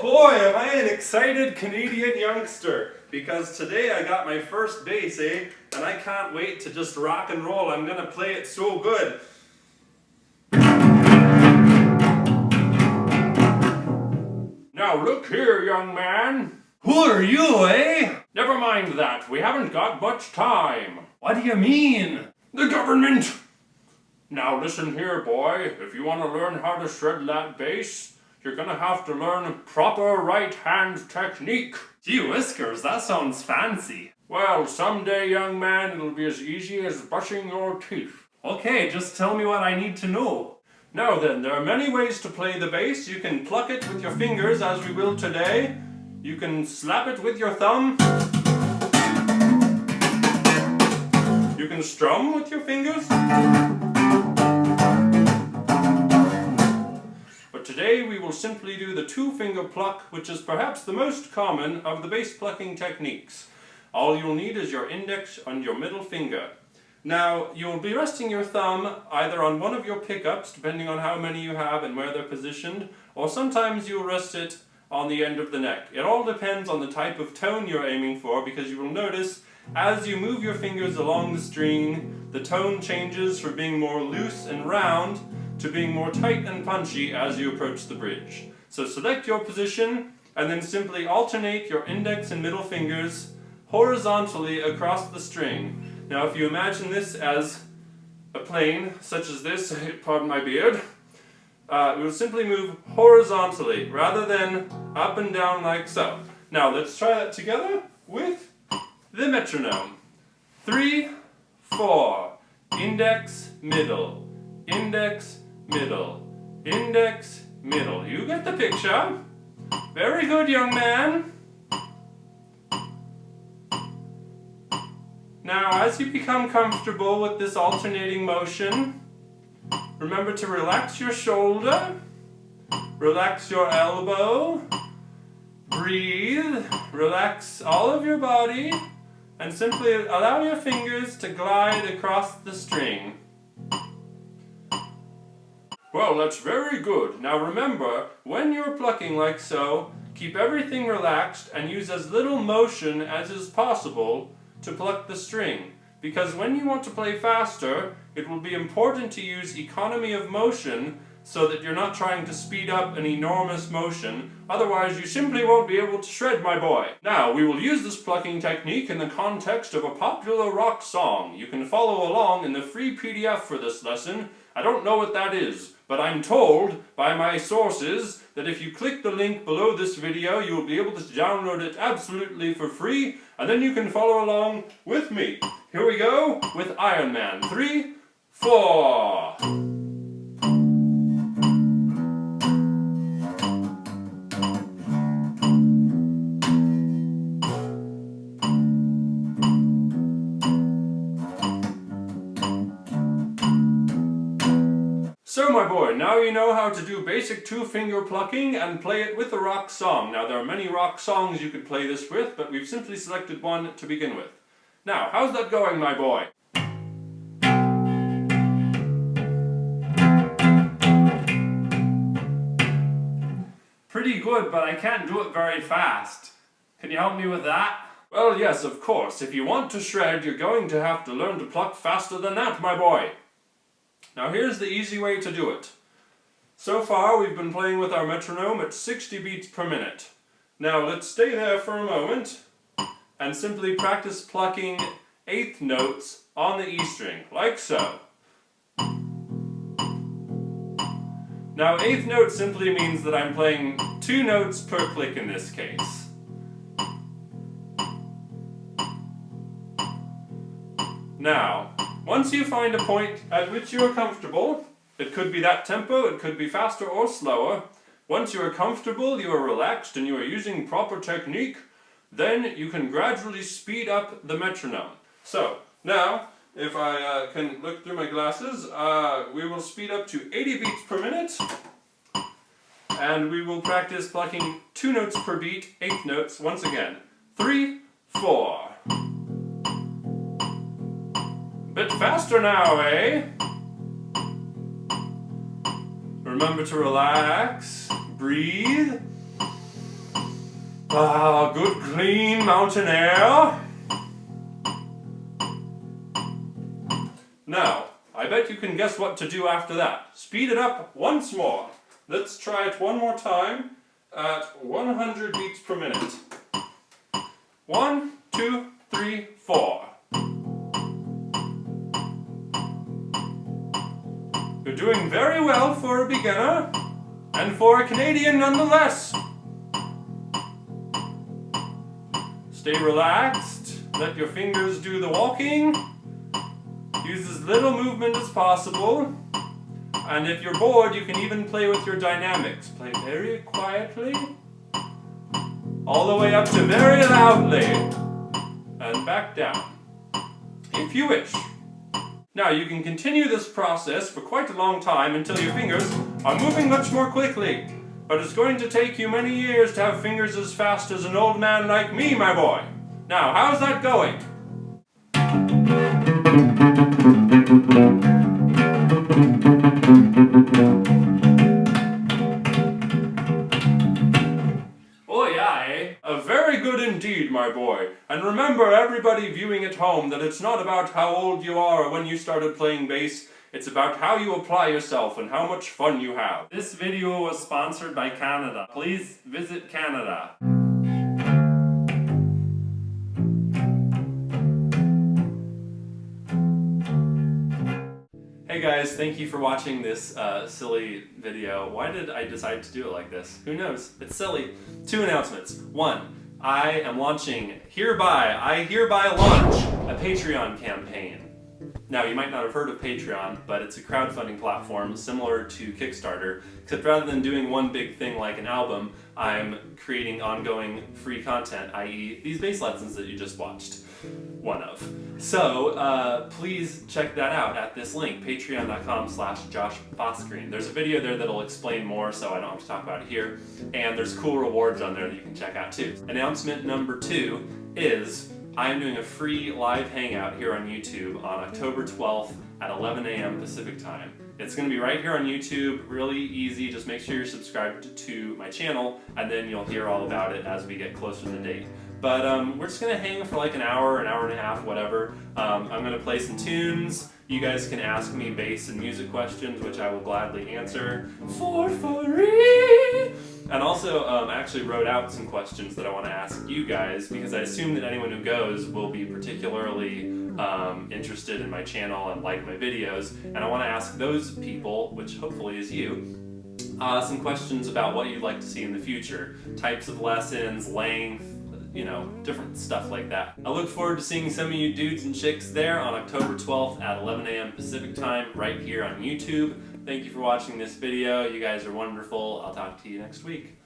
boy, am I an excited Canadian youngster, because today I got my first bass, and I can't wait to just rock and roll. I'm gonna play it so good. Now look here, young man. Who are you, eh? Never mind that, we haven't got much time. What do you mean? The government! Now listen here, boy, if you want to learn how to shred that bass, you're gonna have to learn proper right-hand technique. Gee whiskers, that sounds fancy. Well, someday, young man, it'll be as easy as brushing your teeth. Okay, just tell me what I need to know. Now then, there are many ways to play the bass. You can pluck it with your fingers, as we will today. You can slap it with your thumb. You can strum with your fingers. But today we will simply do the two-finger pluck, which is perhaps the most common of the bass plucking techniques. All you'll need is your index and your middle finger. Now, you'll be resting your thumb either on one of your pickups, depending on how many you have and where they're positioned, or sometimes you'll rest it on the end of the neck. It all depends on the type of tone you're aiming for, because you will notice as you move your fingers along the string, the tone changes from being more loose and round to being more tight and punchy as you approach the bridge. So select your position and then simply alternate your index and middle fingers horizontally across the string. Now if you imagine this as a plane, such as this, pardon my beard, we will simply move horizontally rather than up and down like so. Now let's try that together with the metronome. 3, 4, index, middle, index, middle, index, middle. You get the picture. Very good, young man. Now, as you become comfortable with this alternating motion, remember to relax your shoulder, relax your elbow, breathe, relax all of your body, and simply allow your fingers to glide across the string. Well, that's very good. Now remember, when you're plucking like so, keep everything relaxed and use as little motion as is possible to pluck the string. Because when you want to play faster, it will be important to use economy of motion so that you're not trying to speed up an enormous motion. Otherwise, you simply won't be able to shred, my boy. Now, we will use this plucking technique in the context of a popular rock song. You can follow along in the free PDF for this lesson. I don't know what that is, but I'm told by my sources that if you click the link below this video, you will be able to download it absolutely for free, and then you can follow along with me. Here we go with Iron Man. 3, 4. So my boy, now you know how to do basic two-finger plucking and play it with a rock song. Now there are many rock songs you could play this with, but we've simply selected one to begin with. Now, how's that going, my boy? Pretty good, but I can't do it very fast. Can you help me with that? Well, yes, of course. If you want to shred, you're going to have to learn to pluck faster than that, my boy. Now here's the easy way to do it. So far we've been playing with our metronome at 60 beats per minute. Now let's stay there for a moment and simply practice plucking eighth notes on the E string, like so. Now eighth note simply means that I'm playing 2 notes per click in this case. Now, once you find a point at which you are comfortable, it could be that tempo, it could be faster or slower. Once you are comfortable, you are relaxed, and you are using proper technique, then you can gradually speed up the metronome. So, now, if I can look through my glasses, we will speed up to 80 beats per minute, and we will practice plucking 2 notes per beat, eighth notes, once again. 3, 4. Bit faster now, eh? Remember to relax, breathe, Ah, good clean mountain air. Now, I bet you can guess what to do after that. Speed it up once more. Let's try it one more time at 100 beats per minute. 1, 2, 3, 4. You're doing very well for a beginner, and for a Canadian nonetheless. Stay relaxed, let your fingers do the walking, use as little movement as possible, and if you're bored you can even play with your dynamics. Play very quietly, all the way up to very loudly, and back down, if you wish. Now you can continue this process for quite a long time until your fingers are moving much more quickly. But it's going to take you many years to have fingers as fast as an old man like me, my boy. Now, how's that going? Oh yeah, eh? Very good indeed, my boy. And remember, everybody viewing at home, that it's not about how old you are or when you started playing bass. It's about how you apply yourself and how much fun you have. This video was sponsored by Canada. Please visit Canada. Hey guys, thank you for watching this silly video. Why did I decide to do it like this? Who knows? It's silly. 2 announcements. 1, I am launching, I hereby launch a Patreon campaign. Now, you might not have heard of Patreon, but it's a crowdfunding platform similar to Kickstarter, except rather than doing one big thing like an album, I'm creating ongoing free content, i.e. these bass lessons that you just watched. One of. So, please check that out at this link, patreon.com/JoshFoskgreen. There's a video there that'll explain more, so I don't have to talk about it here. And there's cool rewards on there that you can check out too. Announcement number 2 is I am doing a free live hangout here on YouTube on October 12th at 11 a.m. Pacific time. It's going to be right here on YouTube, really easy. Just make sure you're subscribed to my channel, and then you'll hear all about it as we get closer to the date. But we're just going to hang for like an hour and a half, whatever. I'm going to play some tunes. You guys can ask me bass and music questions, which I will gladly answer for free. And also, I actually wrote out some questions that I want to ask you guys, because I assume that anyone who goes will be particularly interested in my channel and like my videos. And I want to ask those people, which hopefully is you, some questions about what you'd like to see in the future. Types of lessons, length, you know, different stuff like that. I look forward to seeing some of you dudes and chicks there on October 12th at 11 a.m. Pacific time, right here on YouTube. Thank you for watching this video. You guys are wonderful. I'll talk to you next week.